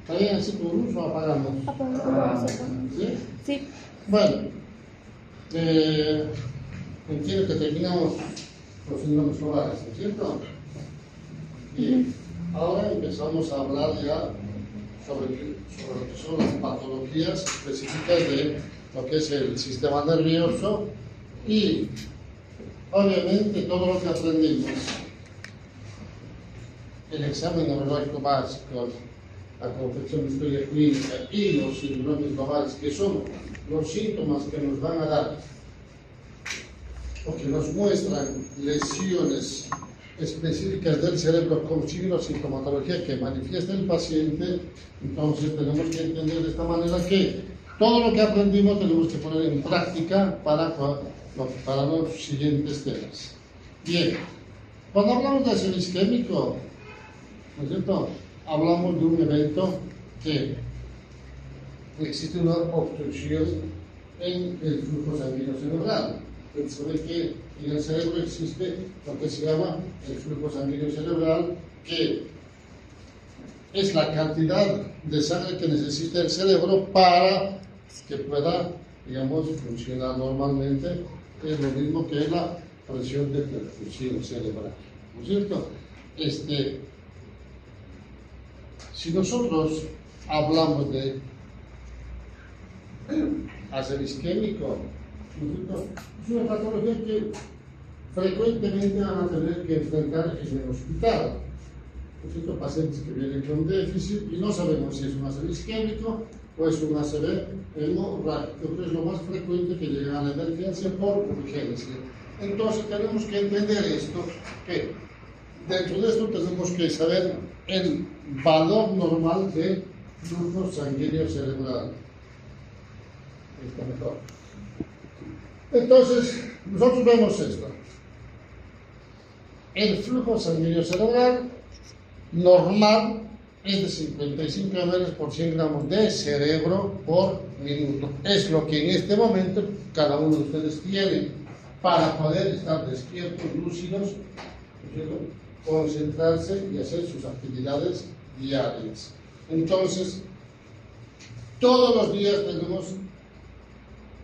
¿Está bien así con luz o apagamos? Apagamos. ¿Sí? Sí. Bueno, entiendo que terminamos los síndromes solares, ¿no es cierto? Y ahora empezamos a hablar ya sobre lo que son las patologías específicas de lo que es el sistema nervioso y obviamente todo lo que aprendimos, el examen neurológico básico, la confección de historia clínica y los síndromes globales, que son los síntomas que nos van a dar o que nos muestran lesiones específicas del cerebro con signos de sintomatología que manifiesta el paciente. Entonces tenemos que entender de esta manera que todo lo que aprendimos tenemos que poner en práctica para los siguientes temas. Bien, cuando hablamos de acero isquémico, ¿no es cierto?, hablamos de un evento que existe una obstrucción en el flujo sanguíneo cerebral. Se ve que en el cerebro existe lo que se llama el flujo sanguíneo cerebral, que es la cantidad de sangre que necesita el cerebro para que pueda, digamos, funcionar normalmente. Es lo mismo que la presión de perfusión cerebral, ¿no es cierto? Si nosotros hablamos de acero isquémico, es una patología que frecuentemente van a tener que enfrentar en el hospital. Por cierto, pacientes que vienen con déficit y no sabemos si es un acero isquémico o es un ACV hemorrágico, que es lo más frecuente que llega a la emergencia por urgencia. Entonces tenemos que entender esto, que dentro de esto tenemos que saber el valor normal de flujo sanguíneo cerebral. Está mejor. Entonces, nosotros vemos esto. El flujo sanguíneo cerebral normal es de 55 ml por 100 gramos de cerebro por minuto. Es lo que en este momento cada uno de ustedes tiene para poder estar despiertos, lúcidos, concentrarse y hacer sus actividades diarias. Entonces, todos los días tenemos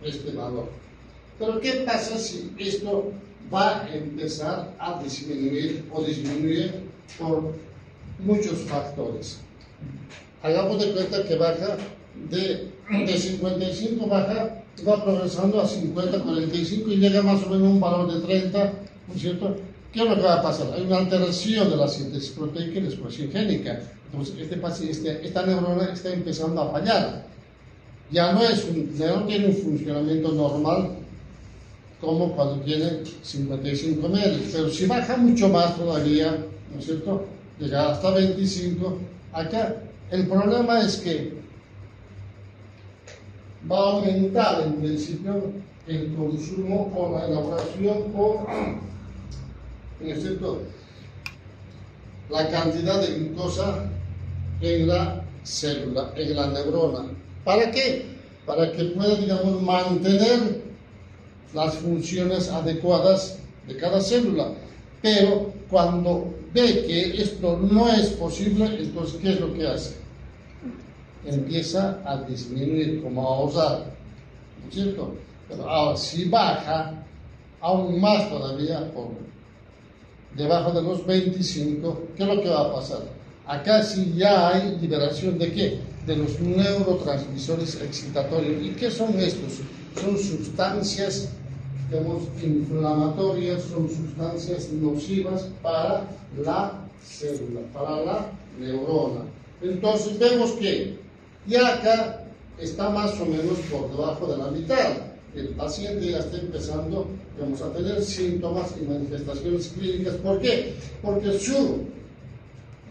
este valor. Pero ¿qué pasa si esto va a empezar a disminuir o disminuye por muchos factores? Hagamos de cuenta que baja de 55, va progresando a 50, 45 y llega más o menos a un valor de 30, ¿no es cierto? ¿Qué es lo que va a pasar? Hay una alteración de la síntesis proteica y la expresión génica. Entonces, esta neurona está empezando a fallar. Ya no tiene un funcionamiento normal como cuando tiene 55 ml, pero si baja mucho más todavía, ¿no es cierto?, llegar hasta 25, acá el problema es que va a aumentar en principio el consumo o la elaboración o, ¿no cierto?, la cantidad de glucosa en la célula, en la neurona. ¿Para qué? Para que pueda, digamos, mantener las funciones adecuadas de cada célula. Pero cuando ve que esto no es posible, entonces, ¿qué es lo que hace? Empieza a disminuir, como a ahorrar, ¿no es cierto? Pero ahora, si baja aún más todavía, por debajo de los 25, ¿qué es lo que va a pasar? Acá sí ya hay liberación de ¿qué? De los neurotransmisores excitatorios. ¿Y qué son estos? Son sustancias, digamos, inflamatorias, son sustancias nocivas para la célula, para la neurona. Entonces vemos que ya acá está más o menos por debajo de la mitad. El paciente ya está empezando, digamos, a tener síntomas y manifestaciones clínicas. ¿Por qué? Porque su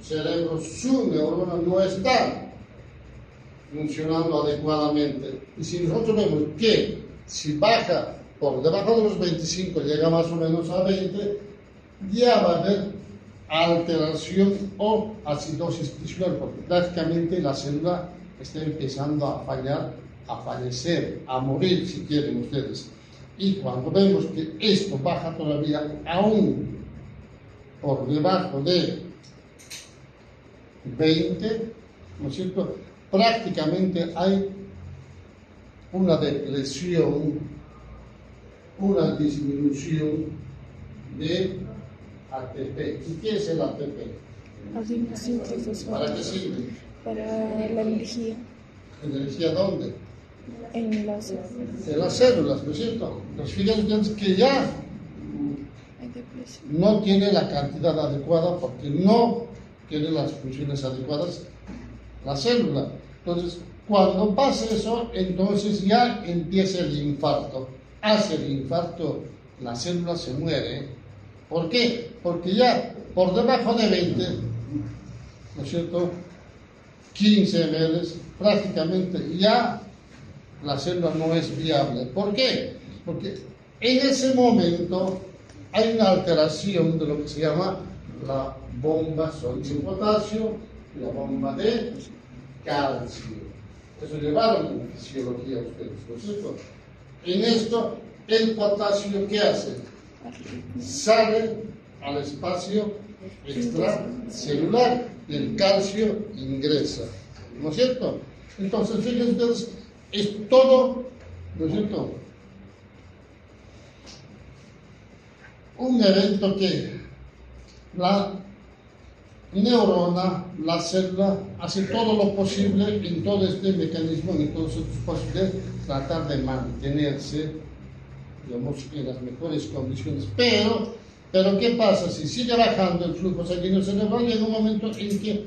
cerebro, su neurona no está funcionando adecuadamente. Y si nosotros vemos que si baja por debajo de los 25, llega más o menos a 20, ya va a haber alteración o acidosis tisular, porque prácticamente la célula está empezando a fallar, a fallecer, a morir, si quieren ustedes. Y cuando vemos que esto baja todavía aún por debajo de 20, ¿no es cierto? Prácticamente hay una depresión, una disminución de ATP. ¿Y qué es el ATP? Adenosina ¿Para trifosfato. qué sirve? Para la energía ¿Energía dónde? en las En las células, ¿no es cierto? Los fíjense que ya hay depresión. no tiene la cantidad adecuada porque no tiene las funciones adecuadas la célula. Entonces, cuando pasa eso, entonces ya empieza el infarto. Hace el infarto, la célula se muere. ¿Por qué? Porque ya por debajo de 20, ¿no es cierto? 15 ml, prácticamente ya la célula no es viable. ¿Por qué? Porque en ese momento hay una alteración de lo que se llama la bomba sodio-potasio y la bomba de calcio. Eso llevaron en fisiología ustedes, ¿no es cierto? En esto, el potasio, ¿qué hace? Sale al espacio extracelular y el calcio ingresa, ¿no es cierto? Entonces, fíjense ustedes, es todo, ¿no es cierto? Un evento que la neurona, la célula, hace todo lo posible en todo este mecanismo, en todos estos pasos de tratar de mantenerse, digamos, en las mejores condiciones. Pero ¿qué pasa? Si sigue bajando el flujo sanguíneo cerebral, llega un momento en que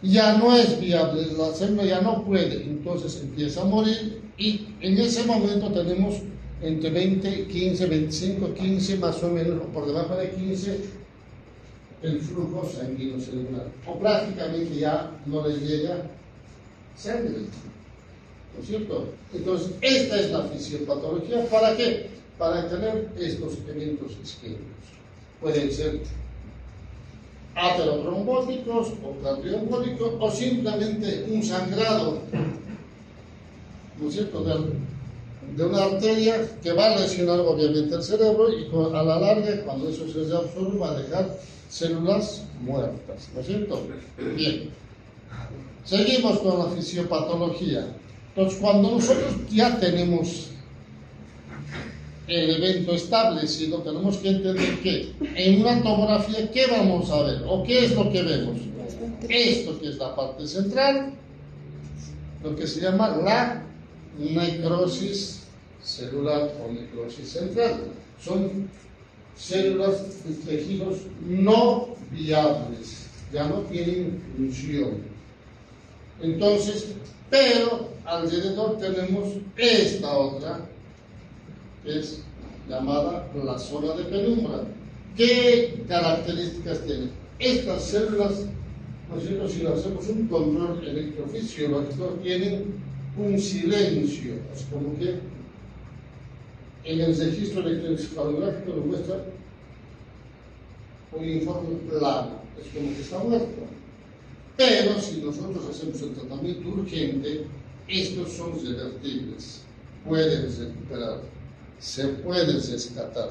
ya no es viable, la célula ya no puede, entonces empieza a morir y en ese momento tenemos entre 20, 15, 25, 15 más o menos, o por debajo de 15, el flujo sanguíneo cerebral. O prácticamente ya no le llega sangre, ¿no es cierto? Entonces, esta es la fisiopatología. ¿Para qué? Para tener estos eventos isquémicos. Pueden ser aterotrombóticos o cardioembólicos o simplemente un sangrado, ¿no es cierto?, de una arteria que va a lesionar obviamente el cerebro y a la larga, cuando eso se absorbe, va a dejar células muertas, ¿no es cierto? Bien, seguimos con la fisiopatología. Entonces, cuando nosotros ya tenemos el evento establecido, tenemos que entender que en una tomografía, ¿qué vamos a ver? ¿O qué es lo que vemos? Esto que es la parte central, lo que se llama la necrosis celular o necrosis central. Son células y tejidos no viables, ya no tienen función. Entonces, pero alrededor tenemos esta otra, que es llamada la zona de penumbra. ¿Qué características tiene? Estas células, ¿no es cierto?, si hacemos un control electrofisiológico, tienen un silencio, es como que en el registro electroencefalográfico nos muestra un informe plano, es como que está muerto. Pero si nosotros hacemos el tratamiento urgente, estos son revertibles, pueden recuperar, se pueden rescatar,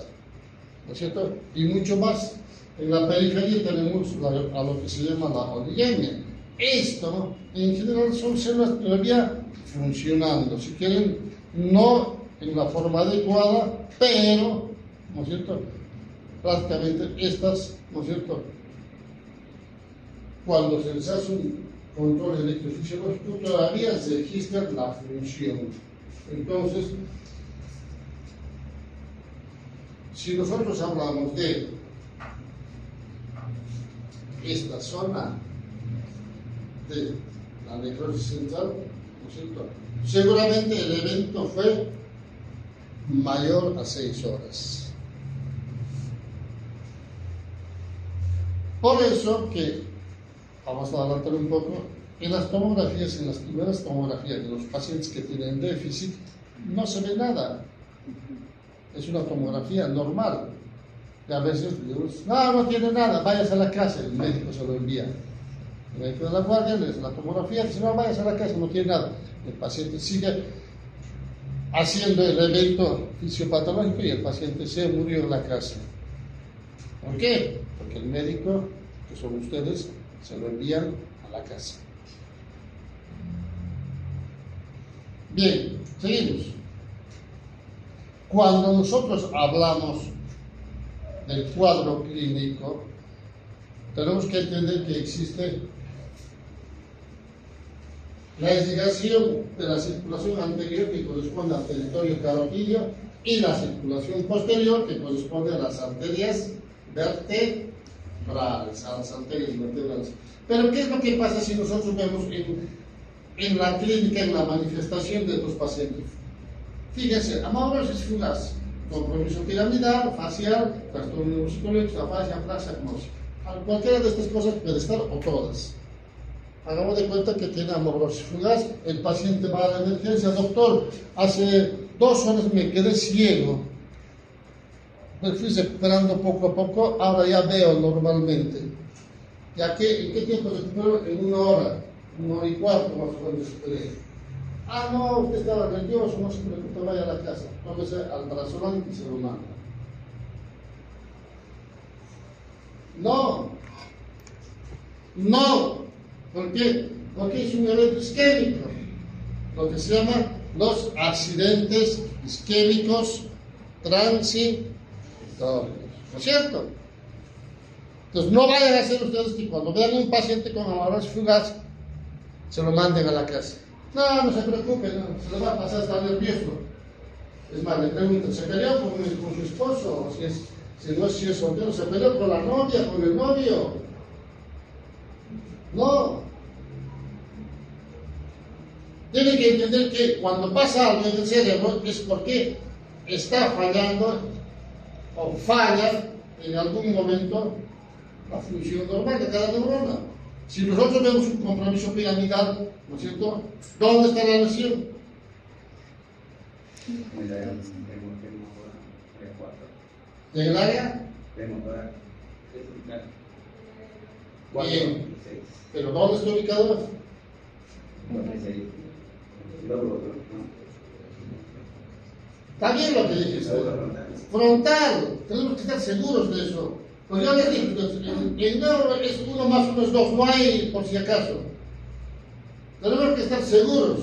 ¿no es cierto? Y mucho más. En la periferia tenemos a lo que se llama la oligemia. Esto, en general, son células todavía funcionando, si quieren, no en la forma adecuada, pero, ¿no es cierto?, prácticamente estas, ¿no es cierto?, cuando se les hace un control electrofisiológico, todavía se registra la función. Entonces, si nosotros hablamos de esta zona de la necrosis central, ¿no es cierto?, seguramente el evento fue mayor a 6 horas. Por eso que, vamos a adelantar un poco, en las tomografías, en las primeras tomografías de los pacientes que tienen déficit, no se ve nada. Es una tomografía normal. Y a veces decimos, no tiene nada, váyase a la casa, el médico se lo envía. El médico de la guardia le hace la tomografía, dice, no, váyase a la casa, no tiene nada. El paciente sigue haciendo el evento fisiopatológico y el paciente se murió en la casa. ¿Por qué? Porque el médico, que son ustedes, se lo envían a la casa. Bien, seguimos. Cuando nosotros hablamos del cuadro clínico, tenemos que entender que existe la irrigación de la circulación anterior, que corresponde al territorio carotidio, y la circulación posterior, que corresponde a las arterias vertebrales, a las arterias vertebrales. Pero ¿qué es lo que pasa si nosotros vemos en la clínica, en la manifestación de estos pacientes? Fíjense, amaurosis fugaz, compromiso piramidal, facial, trastorno neuropsicológico, afasia, apraxia, agnosia. Cualquiera de estas cosas puede estar, o todas. Hagamos de cuenta que tiene amaurosis fugaz, el paciente va a la emergencia: doctor, hace 2 horas me quedé ciego, me fui recuperando poco a poco, ahora ya veo normalmente. ¿En qué tiempo recupero? En 1 hora, 1 hora y cuarto más o menos recuperé. Ah, no, usted estaba nervioso, no se preocupe, vaya a la casa, tómese al brazolán y se lo manda. No, ¿por qué? Porque es un evento isquémico, lo que se llama los accidentes isquémicos transitorios, ¿no es cierto? Entonces no vayan a hacer ustedes que cuando vean un paciente con amaurosis fugaz se lo manden a la casa. No se preocupe, no, se lo va a pasar, está nervioso. Es más, le preguntan, ¿se peleó con su esposo? Si es soltero, ¿se peleó con la novia, con el novio? No. Tienen que entender que cuando pasa algo en el cerebro es porque está fallando o falla en algún momento la función normal de cada neurona. Si nosotros vemos un compromiso piramidal, ¿no es cierto? ¿Dónde está la lesión? ¿En el área? Bien. ¿Pero dónde está ubicado? Está bien lo que dije. Frontal. Tenemos que estar seguros de eso. Pues yo les digo, el neuro es 1 más 1 es 2, no hay por si acaso. Tenemos que estar seguros.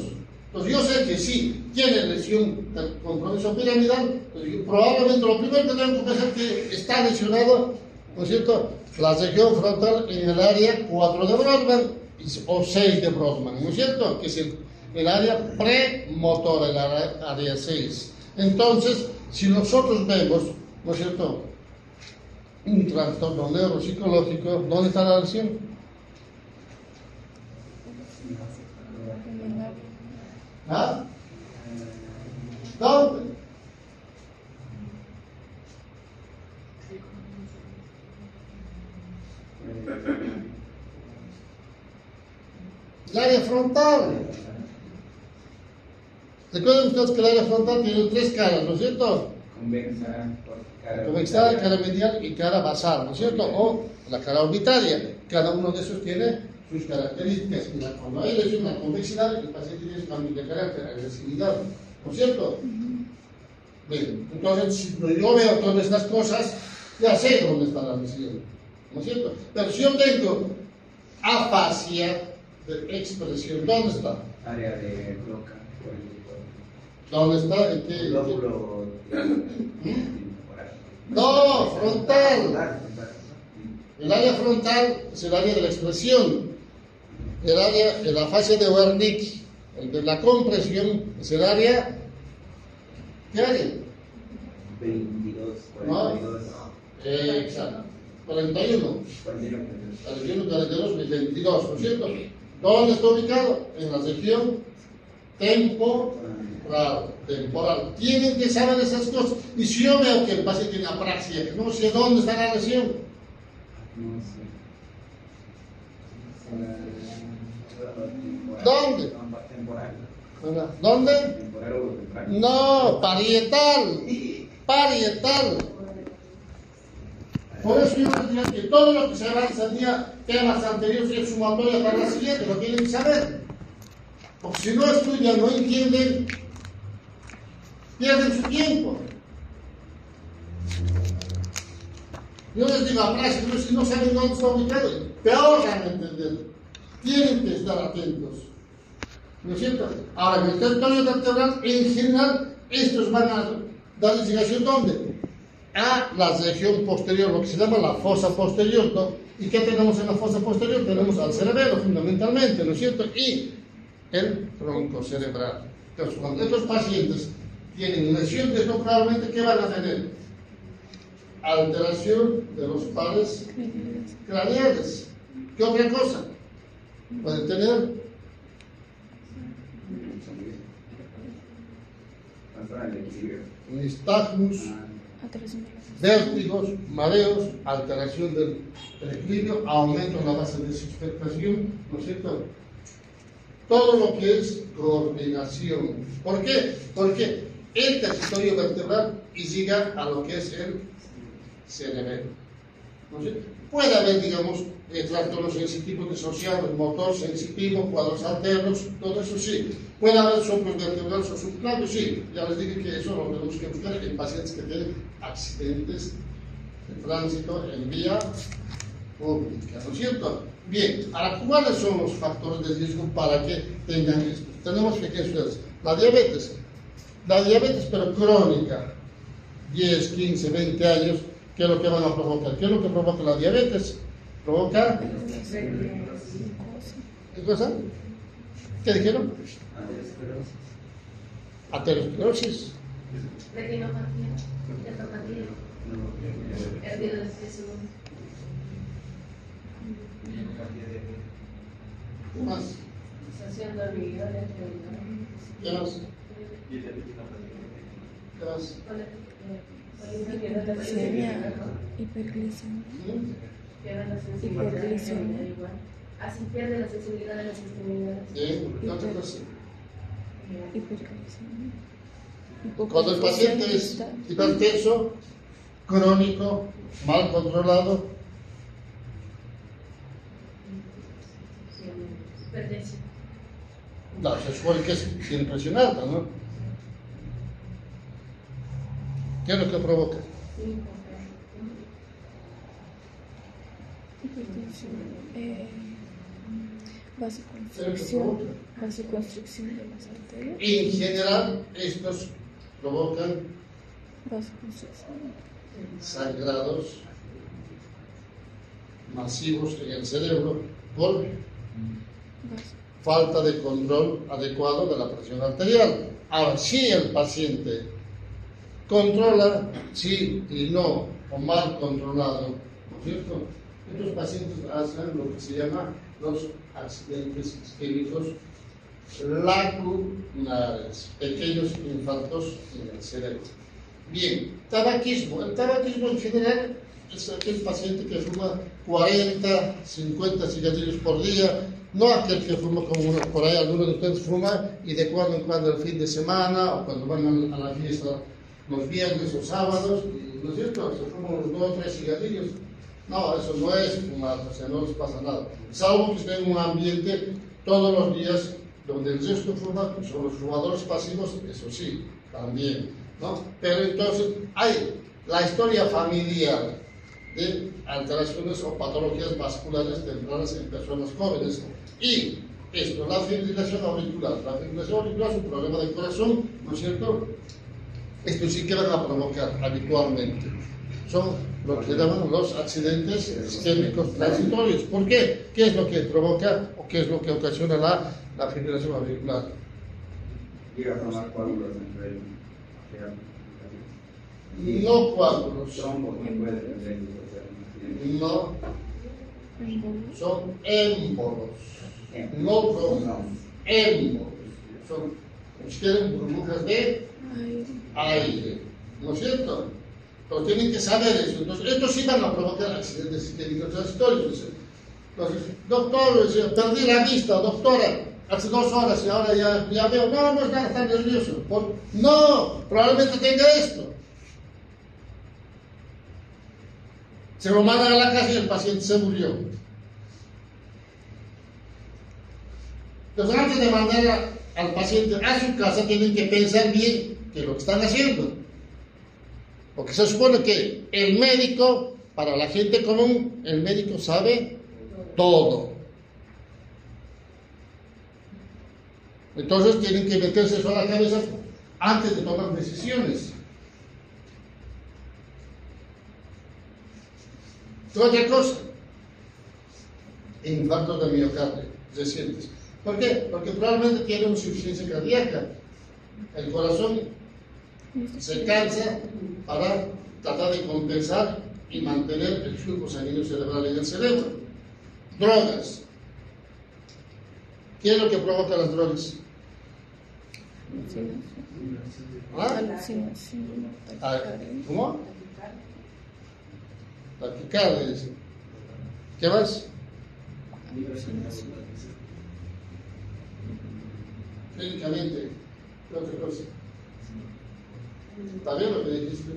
Pues yo sé que sí, tiene lesión del compromiso piramidal, pues probablemente lo primero que tenemos que pensar que está lesionado, ¿no es cierto?, la región frontal en el área 4 de Brodmann o 6 de Brodmann, ¿no es cierto?, que es el área premotora, el área 6. Entonces, si nosotros vemos, ¿no es cierto?, un trastorno neuropsicológico, ¿dónde está la lesión? ¿Ah? ¿Dónde? El área frontal. Recuerden ustedes que el área frontal tiene 3 caras, ¿no es cierto? Convexa, cara medial y cara basal, ¿no es cierto? O la cara orbitaria. Cada uno de esos tiene sus características. Cuando hay lesión en la convexidad, el paciente tiene cambio de carácter, agresividad, ¿no es cierto? Bien, entonces, si yo veo todas estas cosas, ya sé dónde está la lesión, ¿no es cierto? Pero si yo tengo afasia de expresión, ¿dónde está? Área de Broca. ¿Dónde está? ¿En qué? Lóbulo. No, frontal. El área frontal es el área de la expresión. El área de la fase de Wernicke, el de la compresión, es el área. ¿Qué área? 22, 42. ¿No? Exacto. 41. 41, 42, 22, ¿no es cierto? ¿Dónde está ubicado? En la región temporal. Tienen que saber esas cosas. Y si yo veo que el paciente tiene apraxia, no sé dónde está la lesión. No sé. ¿Dónde? Temporal. ¿Dónde? Temporal o temporal. No, parietal. Parietal. Por eso yo les digo que todo lo que se avanza en día, temas anteriores y es sumatoria para la siguiente, lo tienen que saber. Porque si no estudian, no entienden, pierden su tiempo. Yo les digo a práctica, pero si no saben dónde está ubicado, peor van a entender. Tienen que estar atentos. ¿no es cierto? Ahora, en el territorio vertebral, en general, estos van a dar designación ¿dónde? A la región posterior, lo que se llama la fosa posterior, ¿no? ¿Y qué tenemos en la fosa posterior? Tenemos al cerebelo, fundamentalmente, ¿no es cierto? Y el tronco cerebral. Entonces, cuando estos pacientes tienen lesión de esto, probablemente, ¿qué van a tener? Alteración de los pares craneales. ¿Qué otra cosa? Pueden tener nistagmus, vértigos, mareos, alteración del equilibrio, aumento en la base de suspectación, ¿no es cierto? Todo lo que es coordinación. ¿Por qué? Porque el territorio vertebral y llega a lo que es el cerebelo. ¿No es cierto? Puede haber, digamos, trastornos sensitivos disociados, motor sensitivo, cuadros alternos, todo eso sí. Puede haber soplos vertebrales o subclavios, sí. Ya les dije que eso lo tenemos que buscar en pacientes que tienen accidentes de tránsito en vía pública, ¿no es cierto? Bien, ahora, ¿cuáles son los factores de riesgo para que tengan esto? Tenemos que ustedes, la diabetes, pero crónica, 10, 15, 20 años, ¿qué es lo que van a provocar? ¿Qué es lo que provoca la diabetes? Provoca... ¿Qué cosa? ¿Qué dijeron? Aterosclerosis. Retinopatía, hepatopatía, pérdida de peso. ¿Qué más? Sensación de hormigueo, ¿Qué más? ¿Qué más? Hiperglicemia. Hiperglicemia. Pierde la sensibilidad. Hiperglicemia. Así pierde la sensibilidad de las extremidades. Bien, ¿qué otra cosa? Hiperglicemia. Cuando el paciente es hipertenso, crónico, mal controlado, Hipertensión. no, se supone que tiene presión alta, ¿no? ¿Qué es lo que provoca? Vasoconstricción de las arterias. En general, estos provocan Vasoconstricción. sangrados masivos en el cerebro por falta de control adecuado de la presión arterial. Ahora, si el paciente controla, sí y no, o mal controlado, ¿no es cierto? Estos pacientes hacen lo que se llama los accidentes isquémicos lacunares, pequeños infartos en el cerebro. Bien, tabaquismo. El tabaquismo en general es aquel paciente que fuma 40, 50 cigarrillos por día, no aquel que fuma como uno por ahí, algunos de ustedes fuman y de cuando en cuando el fin de semana o cuando van a la fiesta los viernes o sábados, ¿no es cierto? Se fuman unos 2 o 3 cigarrillos. No, eso no es fumar, o sea, no les pasa nada. Salvo que estén en un ambiente todos los días donde el resto fuma, que son los fumadores pasivos, eso sí, también, ¿no? Pero entonces hay la historia familiar de alteraciones o patologías vasculares tempranas en personas jóvenes. Y esto, la fibrilación auricular. La fibrilación auricular es un problema del corazón, ¿no es cierto? Esto sí que van a provocar habitualmente. Son lo que llaman los accidentes isquémicos transitorios. ¿Por qué? ¿Qué es lo que provoca o qué es lo que ocasiona la fibrilación auricular? Llega a formar coágulos entre el No coágulos. trombos, no puede tener No, son émbolos. No trombos, émbolos. Son, si quieren, burbujas de aire. ¿No es cierto? Pero tienen que saber eso. Entonces, estos sí van a provocar accidentes isquémicos transitorios. Entonces, doctor, perdí la vista, doctora, hace 2 horas y ahora ya veo, no es nada tan nervioso. No, probablemente tenga esto. Se lo mandan a la casa y el paciente se murió. Entonces, antes de mandar al paciente a su casa, tienen que pensar bien qué es lo que están haciendo. Porque se supone que el médico, para la gente común, el médico sabe todo. Entonces tienen que meterse eso a la cabeza antes de tomar decisiones. Otra cosa, infartos de miocardio recientes. ¿Por qué? Porque probablemente tiene una insuficiencia cardíaca. El corazón se cansa para tratar de compensar y mantener el flujo sanguíneo cerebral en el cerebro. Drogas. ¿Qué es lo que provoca las drogas? ¿Ah? Alucinación, Ah, taquicardia. ¿cómo? Taquicardia, dice. ¿Qué más? Clínicamente, ¿qué otra cosa? ¿Está bien lo que dijiste?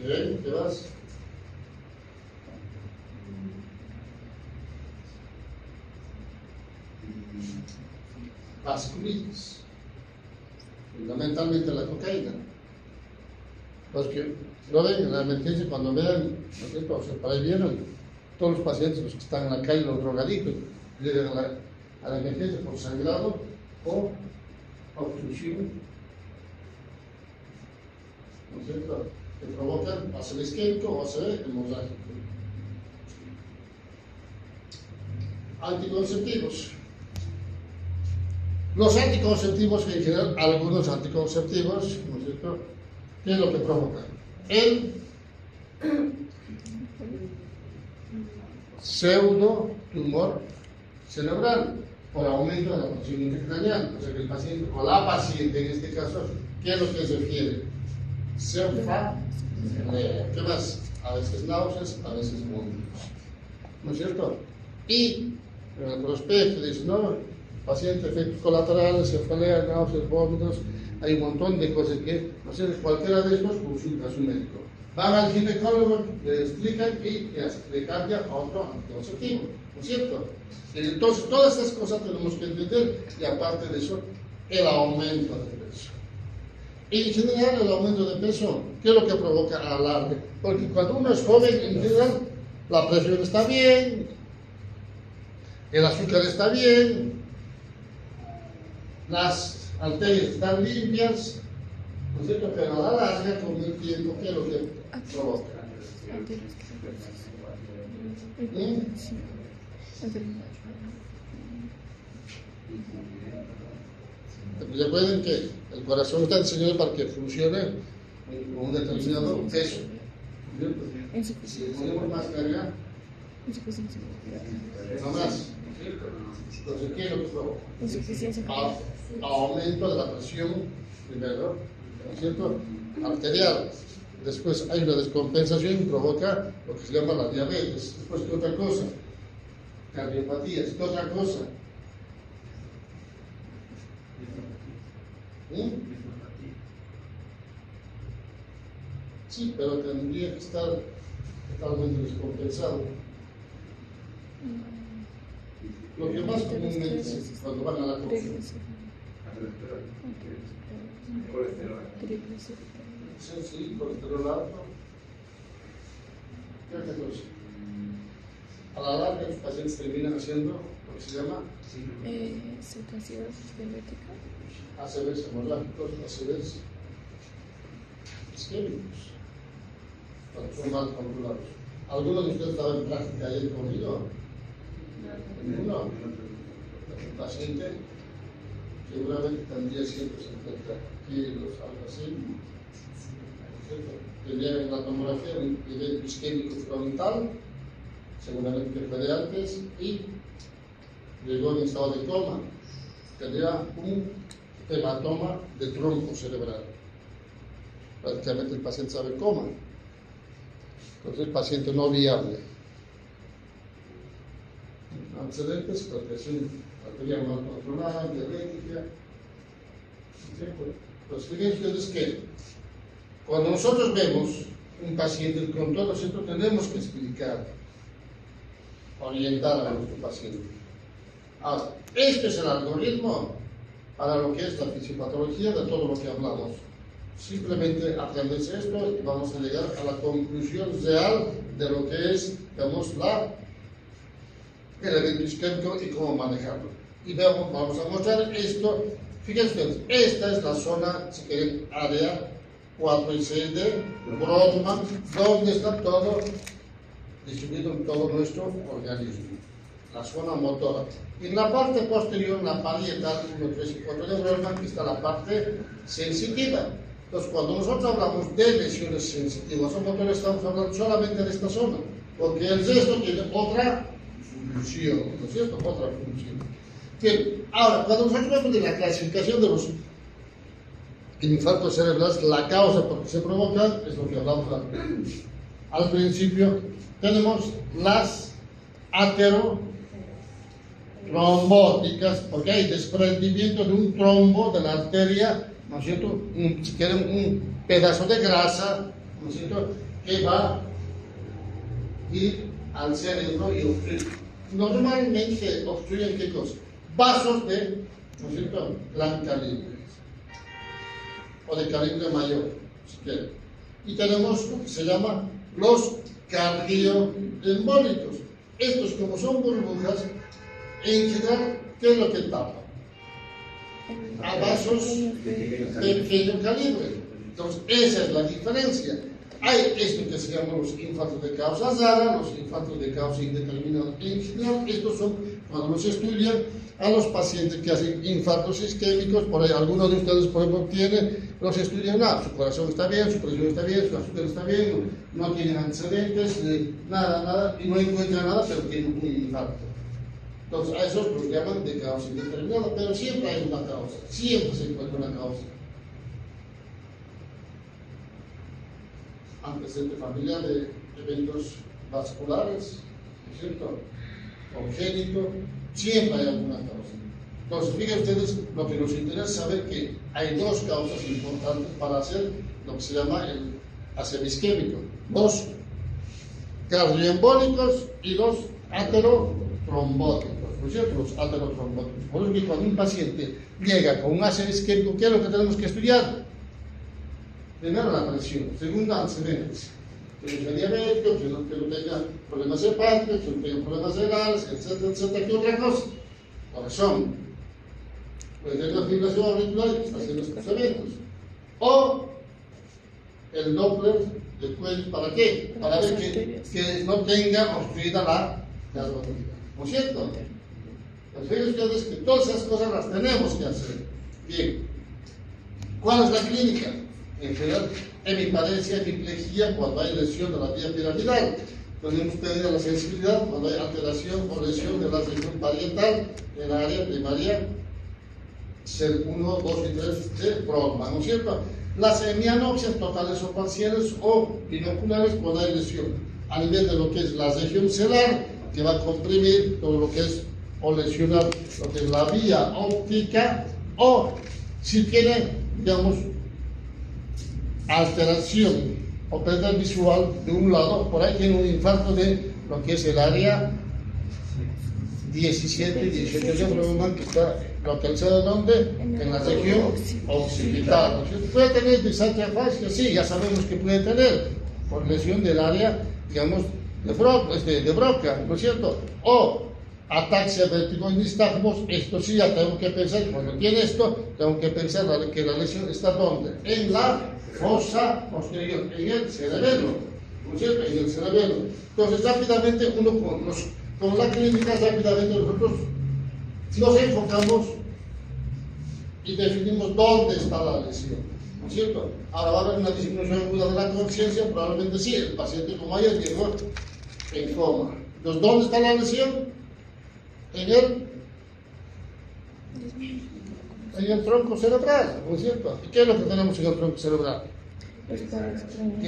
Bien, ¿qué más? Vasculitis, fundamentalmente la cocaína. Pues que lo ven en la emergencia cuando vean, ¿no es cierto? O sea, para ahí vieron todos los pacientes, los que están en la calle, los drogadictos, llegan a la emergencia por sangrado o obstrucción, ¿no es cierto? Que provocan ACV isquémico o ACV hemorrágico. Anticonceptivos. Los anticonceptivos, en general, algunos anticonceptivos, ¿no es cierto? ¿Qué es lo que provoca? El pseudo tumor cerebral por aumento de la presión intracraneal. O sea que el paciente, o la paciente en este caso, ¿qué es lo que se refiere? Cefalea. ¿Qué más? A veces náuseas, a veces vómitos. ¿No es cierto? Y en el prospecto dice, no, paciente, efectos colaterales, cefalea, náuseas, vómitos, hay un montón de cosas que, no sé, cualquiera de estos consulta a su médico. Van al ginecólogo, le explican y le cambia a otro anticonceptivo, ¿no es cierto? Entonces, todas estas cosas tenemos que entender, y aparte de eso, el aumento de peso. Y en general, el aumento de peso, ¿qué es lo que provoca alarde? Porque cuando uno es joven, en general, la presión está bien, el azúcar está bien, las arterias están limpias, ¿no es cierto? Pero a la larga, con el tiempo, ¿qué es lo que provoca? Recuerden que el corazón está diseñado para que funcione con un determinado peso. Si le ponemos más carga, no más. Entonces, ¿qué es lo que provoca? Aumento de la presión, primero, ¿no es cierto? Arterial. Después hay una descompensación y provoca lo que se llama la diabetes. Después, ¿qué otra cosa? Cardiopatías. ¿Qué otra cosa? Sí, pero tendría que estar totalmente descompensado. Lo que más comúnmente cuando van a la consulta. Sí, colesterol alto. ¿Qué otra cosa? A la larga los pacientes terminan haciendo lo que se llama cetoacidosis diabética. ACVs hemorrágicos, ACVs isquémicos, cuando son mal controlados. ¿Alguno de ustedes estaba en práctica ayer conmigo? Ninguno. El paciente seguramente tendría 150 kilos, algo así. Tenía en la tomografía un nivel isquémico frontal, seguramente fue de antes, y llegó en estado de coma. Tenía un hematoma de tronco cerebral. Prácticamente el paciente estaba en coma. Entonces el paciente no viable. Antecedentes, presión arterial mal controlada, diabética. Pues fíjense ustedes que cuando nosotros vemos un paciente con todo esto, tenemos que explicar, orientar a nuestro paciente. Ahora, este es el algoritmo para lo que es la fisiopatología de todo lo que hablamos. Simplemente aprenderse esto y vamos a llegar a la conclusión real de lo que es, digamos, la el evento isquémico y cómo manejarlo. Y vamos a mostrar esto. Fíjense ustedes, esta es la zona, si quieren, área 4 y 6 de Brodmann, donde está todo distribuido en todo nuestro organismo, la zona motora. En la parte posterior, la parietal 1, 3 y 4 de Brodmann, está la parte sensitiva. Entonces, cuando nosotros hablamos de lesiones sensitivas o motores, estamos hablando solamente de esta zona, porque el resto tiene otra función, ¿no es cierto? Otra función. Bien, ahora, cuando nosotros vamos de la clasificación de los infartos cerebrales, la causa por que se provocan, es lo que hablamos al principio, tenemos las aterotrombóticas, porque hay desprendimiento de un trombo de la arteria, ¿no es cierto? Si quieren, un pedazo de grasa, ¿no es cierto?, que va a ir al cerebro y obstruir. Normalmente obstruyen ¿qué cosa? Vasos de, ¿no es cierto?, gran calibre, o de calibre mayor, si quieren. Y tenemos lo que se llama los cardioembólicos. Estos, como son burbujas, en general, ¿qué es lo que tapan? A vasos de pequeño calibre. Entonces, esa es la diferencia. Hay esto que se llama los infartos de causa rara, los infartos de causa indeterminada. En general, estos son, cuando los estudian a los pacientes que hacen infartos isquémicos, por ahí algunos de ustedes, por ejemplo, los estudian, su corazón está bien, su presión está bien, su azúcar está bien, no tienen antecedentes, nada, y no encuentran nada, pero tienen un infarto. Entonces, a esos los llaman de causa indeterminada, pero siempre hay una causa, siempre se encuentra una causa. Antecedente familiar de eventos vasculares, ¿no es cierto?, congénito, siempre hay alguna causa. Entonces, fíjense ustedes, lo que nos interesa es saber que hay dos causas importantes para hacer lo que se llama el ACV isquémico: los cardioembólicos y los aterotrombóticos, ¿no es cierto?, los aterotrombóticos. Por eso que cuando un paciente llega con un ACV isquémico, ¿qué es lo que tenemos que estudiar? Primero, la presión. Segundo, antecedentes. Que no sea diabético, que no tenga problemas hepáticos, que no tenga problemas renales, etcétera, etcétera. ¿Qué otra cosa? Corazón. Puede tener fibrilación auricular y está haciendo estos eventos. O el Doppler del cuello. ¿Para qué? Para ver que no tenga obstruida la rodilla. ¿No es cierto? Pues fíjense ustedes que todas esas cosas las tenemos que hacer. Bien. ¿Cuál es la clínica? En general, hemiparesia, hemiplegia, cuando hay lesión de la vía piramidal. Tenemos pérdida de la sensibilidad cuando hay alteración o lesión de la región parietal en la área primaria, ser 1, 2 y 3 de Brodmann, ¿no es cierto? Las hemianopsias totales o parciales o binoculares cuando hay lesión a nivel de lo que es la región celular, que va a comprimir todo lo que es o lesionar lo que es la vía óptica, o si tiene, digamos, alteración o pérdida visual de un lado, por ahí tiene un infarto de lo que es el área 17 y 18 de Brodmann, que está localizado ¿dónde? En la región occipital. ¿Puede tener disatrafasia? Sí, ya sabemos que puede tener por lesión del área, digamos, de Broca, ¿no es cierto? O ataxia vértigo y nistagmos. Esto sí, ya tengo que pensar, cuando tiene esto, tengo que pensar que la lesión está ¿dónde? En la fosa posterior, en el cerebelo, ¿no es cierto? En el cerebelo. Entonces, rápidamente, con la clínica, rápidamente nosotros nos enfocamos y definimos dónde está la lesión, ¿no es cierto? Ahora va a haber una disminución aguda de la conciencia, probablemente sí, el paciente como ayer llegó en coma. Entonces, ¿dónde está la lesión? En el tronco cerebral, ¿no es cierto? ¿Y qué es lo que tenemos en el tronco cerebral? ¿Qué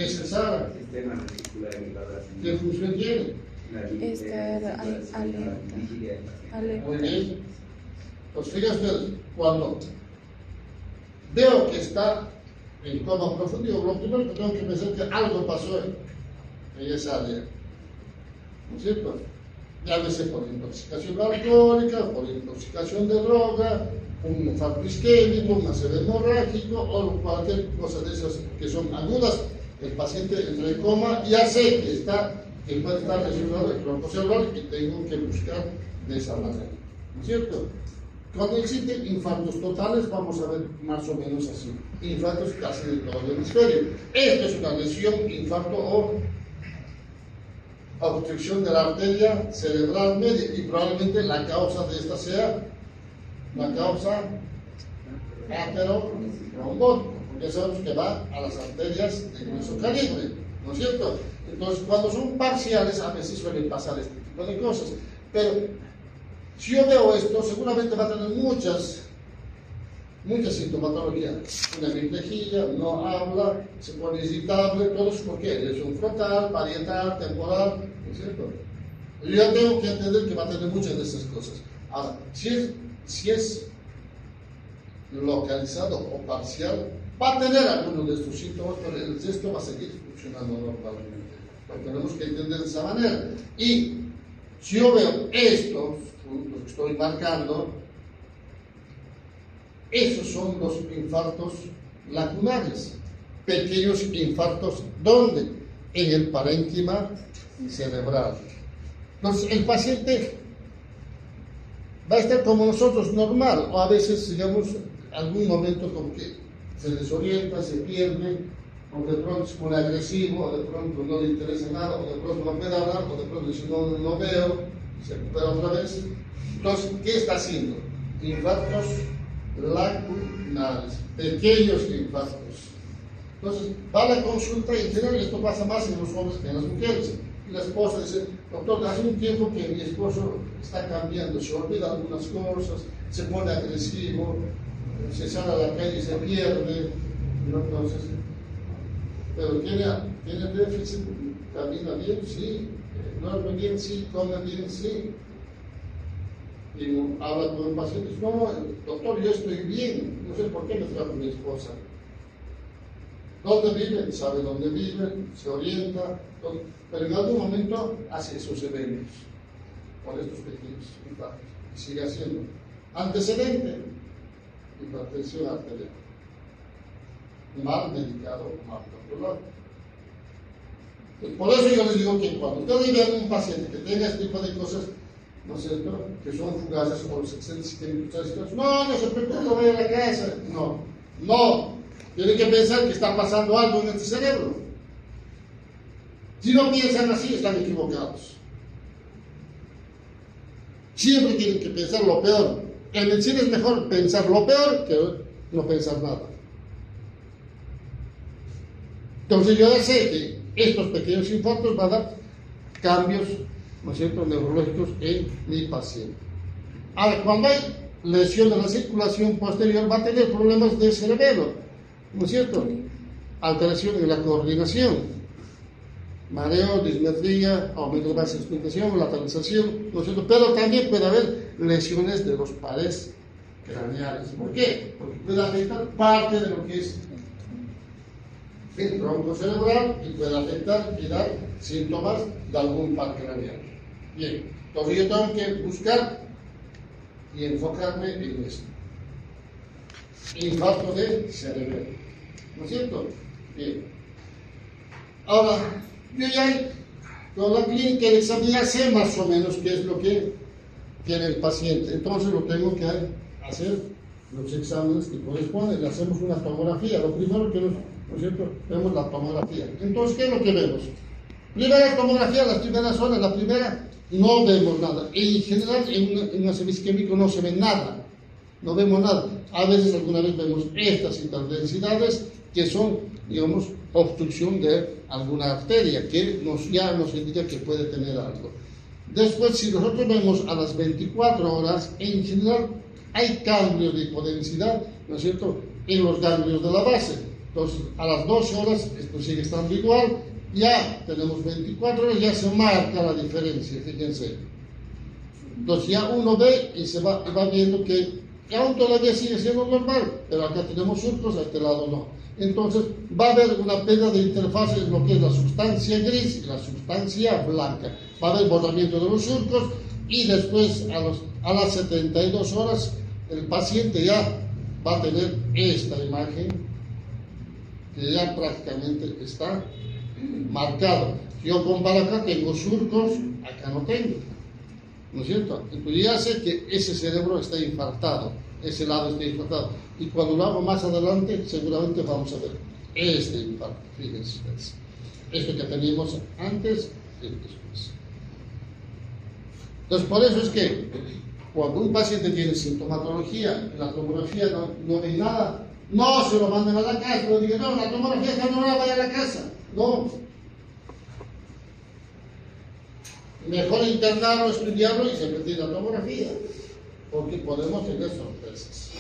es el SARA? Sistema reticular inhibidor. ¿Qué función tiene? Estar alerta. Muy bien. Pues fíjense, cuando veo que está en coma profundo, lo primero que tengo que pensar es que algo pasó en esa área, ¿no es cierto? Llámese por intoxicación alcohólica, por intoxicación de droga, un infarto isquémico, un ACV hemorrágico o cualquier cosa de esas que son agudas. El paciente entra en coma, ya sé que está que puede estar lesionado el tronco cerebral y tengo que buscar de esa manera, ¿no es cierto? Cuando existen infartos totales, vamos a ver más o menos así, infartos casi de todo el hemisferio. Esto es una lesión, infarto o obstrucción de la arteria cerebral media, y probablemente la causa de esta sea la causa aterotrombótica, porque sabemos que va a las arterias de grueso calibre, ¿no es cierto? Entonces, cuando son parciales, a veces suelen pasar este tipo de cosas, pero si yo veo esto, seguramente va a tener mucha sintomatología. Una hemiplegia, no habla, se pone irritable, todo eso, ¿por qué? Lesión frontal, parietal, temporal, ¿no es cierto? Yo tengo que entender que va a tener muchas de esas cosas. Ahora, si es localizado o parcial, va a tener algunos de estos síntomas, pero el resto va a seguir funcionando normalmente. Lo tenemos que entender de esa manera. Y si yo veo esto, lo que estoy marcando, esos son los infartos lacunares, pequeños infartos, ¿dónde? En el parénquima cerebral. Entonces, el paciente va a estar como nosotros, normal, o a veces, digamos, algún momento como que se desorienta, se pierde, o de pronto se pone agresivo, o de pronto no le interesa nada, o de pronto no puede hablar, o de pronto dice no veo, se recupera otra vez. Entonces, ¿qué está haciendo? Infartos lacunares, pequeños infartos. Entonces, va a la consulta y en general esto pasa más en los hombres que en las mujeres. Y la esposa dice, doctor, hace un tiempo que mi esposo está cambiando, se olvida algunas cosas, se pone agresivo, se sale a la calle y se pierde. Entonces, pero tiene déficit, camina bien, sí, duerme bien, sí, come bien, sí. Y habla con el paciente, dice, no, doctor, yo estoy bien, no sé por qué me trajo mi esposa. ¿Dónde vive? Sabe dónde vive, se orienta, pero en algún momento hace esos eventos por estos pequeños infartos. Y sigue haciendo. Antecedente, hipertensión arterial. Mal medicado, mal controlado. Por eso yo les digo que cuando ustedes vean un paciente que tenga este tipo de cosas, ¿no es cierto?, que son fugaces o los excedentes químicos, no se preocupe, voy a la casa. No. Tienen que pensar que está pasando algo en este cerebro. Si no piensan así, están equivocados. Siempre tienen que pensar lo peor. En medicina es mejor pensar lo peor que no pensar nada. Entonces yo ya sé que estos pequeños infartos van a dar cambios, ¿no es cierto?, neurológicos en mi paciente. Ahora, cuando hay lesión de la circulación posterior, va a tener problemas de cerebelo, ¿no es cierto? Alteración en la coordinación, mareo, dismetría, aumento de la sustentación, lateralización, ¿no es cierto? Pero también puede haber lesiones de los pares craneales. ¿Por qué? Porque puede afectar parte de lo que es el tronco cerebral y puede afectar y dar síntomas de algún par craneal. Bien, entonces yo tengo que buscar y enfocarme en esto. Infarto de cerebro, ¿no es cierto? Bien. Ahora, yo ya con la clínica de examen ya sé más o menos qué es lo que tiene el paciente. Entonces lo tengo que hacer los exámenes que corresponden. Le hacemos una tomografía. Lo primero que ¿no es cierto?, vemos la tomografía. Entonces, ¿qué es lo que vemos? Primera tomografía, las primeras horas, la primera, no vemos nada. En general, en un servicio químico no se ve nada. No vemos nada. A veces, alguna vez vemos estas interdensidades que son, digamos, obstrucción de alguna arteria que ya nos indica que puede tener algo. Después, si nosotros vemos a las 24 horas, en general hay cambios de hipodensidad, ¿no es cierto?, en los ganglios de la base. Entonces, a las 12 horas, esto sigue estando igual, ya tenemos 24 horas, ya se marca la diferencia, fíjense. Entonces, ya uno ve y se va viendo que aún todavía sigue siendo normal, pero acá tenemos surcos, a este lado no. Entonces, va a haber una pérdida de interfase en lo que es la sustancia gris y la sustancia blanca. Va a haber borramiento de los surcos y después, a las 72 horas, el paciente ya va a tener esta imagen que ya prácticamente está marcado. Si yo comparo acá, tengo surcos, acá no tengo. ¿No es cierto? Entonces ya sé que ese cerebro está infartado, ese lado está infartado. Y cuando lo hago más adelante, seguramente vamos a ver este infarto. Fíjense ustedes. Esto que teníamos antes y después. Entonces, por eso es que cuando un paciente tiene sintomatología, en la tomografía no ve nada, no se lo manden a la casa, no digan, no, la tomografía está no la vaya a la casa. No. Mejor internarlo, estudiarlo y se repetir la tomografía, porque podemos tener sorpresas.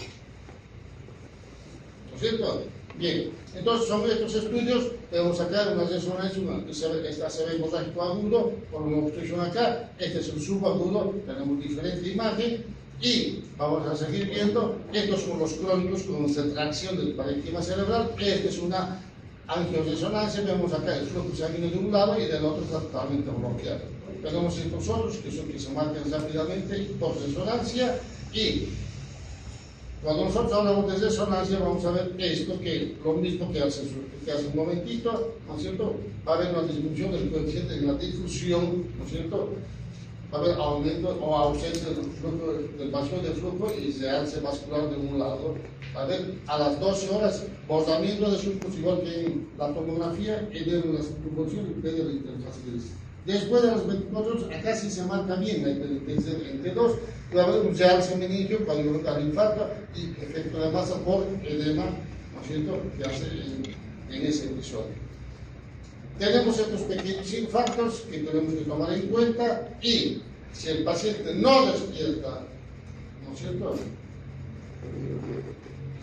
¿No es cierto? Bien, entonces son estos estudios. Tenemos acá una resonancia, esta se ve mosaico agudo, por una obstrucción acá, este es el subagudo, tenemos diferente imagen, y vamos a seguir viendo. Estos son los crónicos con retracción del parénquima cerebral. Esta es una angioresonancia, vemos acá el flujo sanguíneo de un lado y del otro está totalmente bloqueado. Tenemos estos otros que son que se marcan rápidamente por resonancia, y cuando nosotros hablamos de resonancia vamos a ver esto, que lo mismo que hace un momentito, ¿no es cierto? Va a haber una disminución del coeficiente de la difusión, ¿no es cierto? Va a haber aumento o ausencia del vacío de flujo y realce vascular de un lado. Va a haber a las 12 horas bordamiento de surcos igual que en la tomografía, y de la proporción y de la interfaz. Después de los 24 horas, acá sí se marca bien la intermitencia entre dos. Va a haber un realce meningio cuando el infarto y efecto de masa por edema, ¿no es cierto?, que hace en ese episodio. Tenemos estos pequeños infartos que tenemos que tomar en cuenta, y si el paciente no despierta, ¿no es cierto?,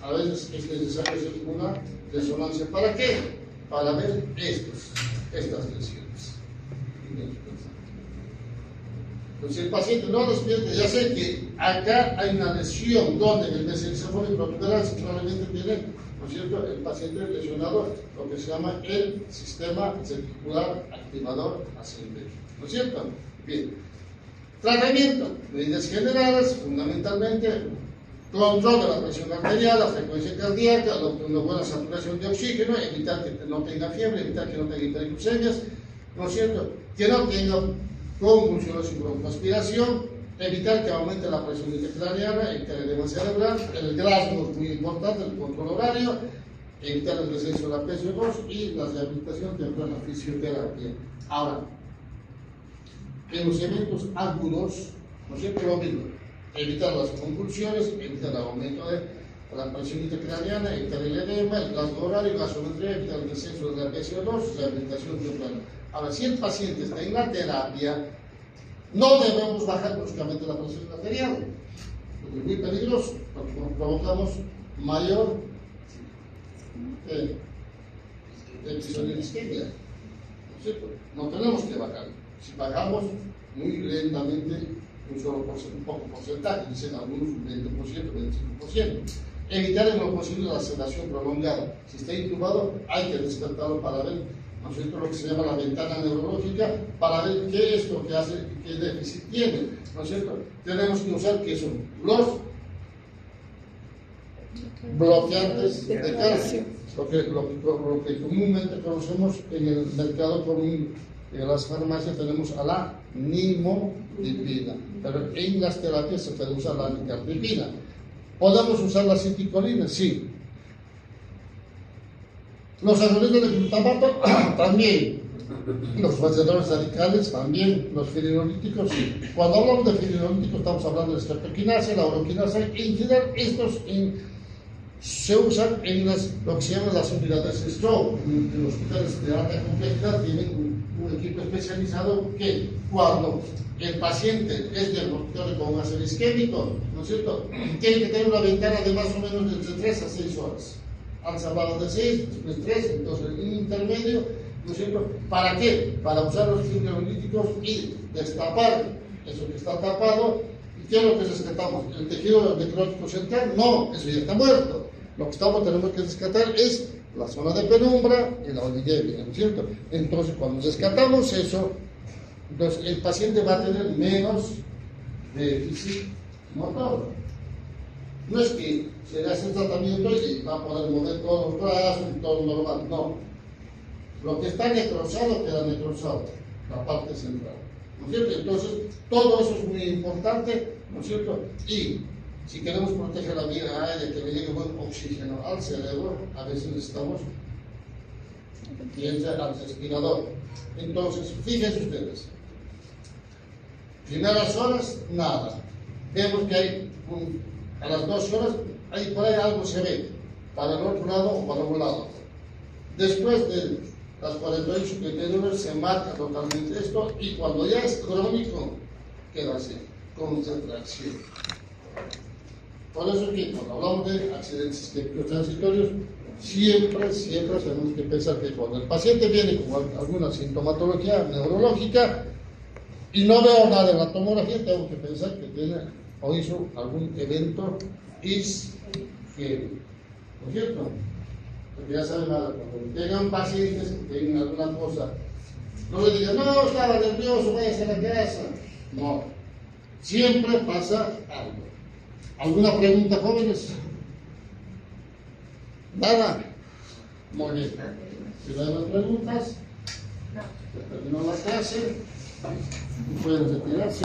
a veces es necesario hacer una resonancia. ¿Para qué? Para ver estas lesiones. Entonces, si el paciente no despierta, ya sé que acá hay una lesión donde en el mesencéfalo y protuberancia probablemente tiene, ¿no es cierto?, el paciente lesionado, lo que se llama el sistema reticular activador ascendente. ¿No es cierto? Bien. Tratamiento. Medidas generales, fundamentalmente, control de la presión arterial, la frecuencia cardíaca, una buena saturación de oxígeno, evitar que no tenga fiebre, evitar que no tenga hiperglucemias, ¿no es cierto?, que no tenga convulsiones y broncoaspiración, evitar que aumente la presión intracraneana, evitar el edema cerebral, el Glasgow es muy importante, el control horario, evitar el descenso de la PSO2 y la rehabilitación temprana, fisioterapia. Ahora, en los eventos agudos, ¿no es cierto?, lo mismo, evitar las convulsiones, evitar el aumento de la presión intracraneana, evitar el edema, el Glasgow horario, gasometría, evitar el descenso de la PSO2, rehabilitación temprana. Ahora, si el paciente está en la terapia, no debemos bajar bruscamente la presión arterial, porque es muy peligroso, porque provocamos mayor episodio de isquemia. ¿No es cierto? No tenemos que bajar. Si bajamos muy lentamente, un poco porcentaje, dicen algunos un 20%, 25%. Evitar en lo posible la sedación prolongada. Si está intubado, hay que despertarlo para ver, ¿no es cierto?, lo que se llama la ventana neurológica, para ver qué es lo que hace, qué déficit tiene, ¿no es cierto? Tenemos que usar que son los bloqueantes de calcio, lo que comúnmente conocemos en el mercado común, en las farmacias tenemos a la nimodipina, pero en las terapias se puede usar la nicardipina. ¿Podemos usar la citicolina? Sí. Los agonistas de glutamato también. Los vaciadores radicales también. Los fibrinolíticos sí. Cuando hablamos de fibrinolíticos estamos hablando de streptokinasa, la uroquinasa. En general estos se usan en lo que se llama las unidades de stroke. En los hospitales de alta complejidad tienen un equipo especializado que cuando el paciente es diagnosticado con un ácido isquémico, ¿no es cierto?, tiene que tener una ventana de más o menos de 3 a 6 horas. Antes hablaba de 6, después 3, entonces en intermedio, ¿no es cierto? ¿Para qué? Para usar los fibrinolíticos y destapar eso que está tapado. ¿Y qué es lo que rescatamos? ¿El tejido necrótico central? No, eso ya está muerto. Lo que tenemos que rescatar es la zona de penumbra y la oligemia, ¿no es cierto? Entonces, cuando rescatamos eso, entonces el paciente va a tener menos déficit motor. No es que se le hace el tratamiento y va a poder mover todos los brazos y todo normal, no. Lo que está necrosado queda necrosado, la parte central. ¿No es cierto? Entonces, todo eso es muy importante, ¿no es cierto? Y si queremos proteger la vía aérea, que le llegue buen oxígeno al cerebro, a veces necesitamos piensa al respirador. Entonces, fíjense ustedes, primeras horas, nada. Vemos que hay, a las 2 horas, ahí por ahí algo se ve, para el otro lado o para un lado. Después de las 48 horas se marca totalmente esto y cuando ya es crónico, queda así, concentración. Por eso que cuando hablamos de accidentes isquémicos transitorios, siempre tenemos que pensar que cuando el paciente viene con alguna sintomatología neurológica y no veo nada en la tomografía, tengo que pensar que tiene o hizo algún evento isquémico. ¿No es cierto? Porque ya saben, cuando tengan pacientes que tienen alguna cosa, no le digan, no, estaba nervioso, váyase a la casa. No, siempre pasa algo. ¿Alguna pregunta, jóvenes? Nada. Muy bien. Si no hay más preguntas, se terminó la clase. Pueden retirarse.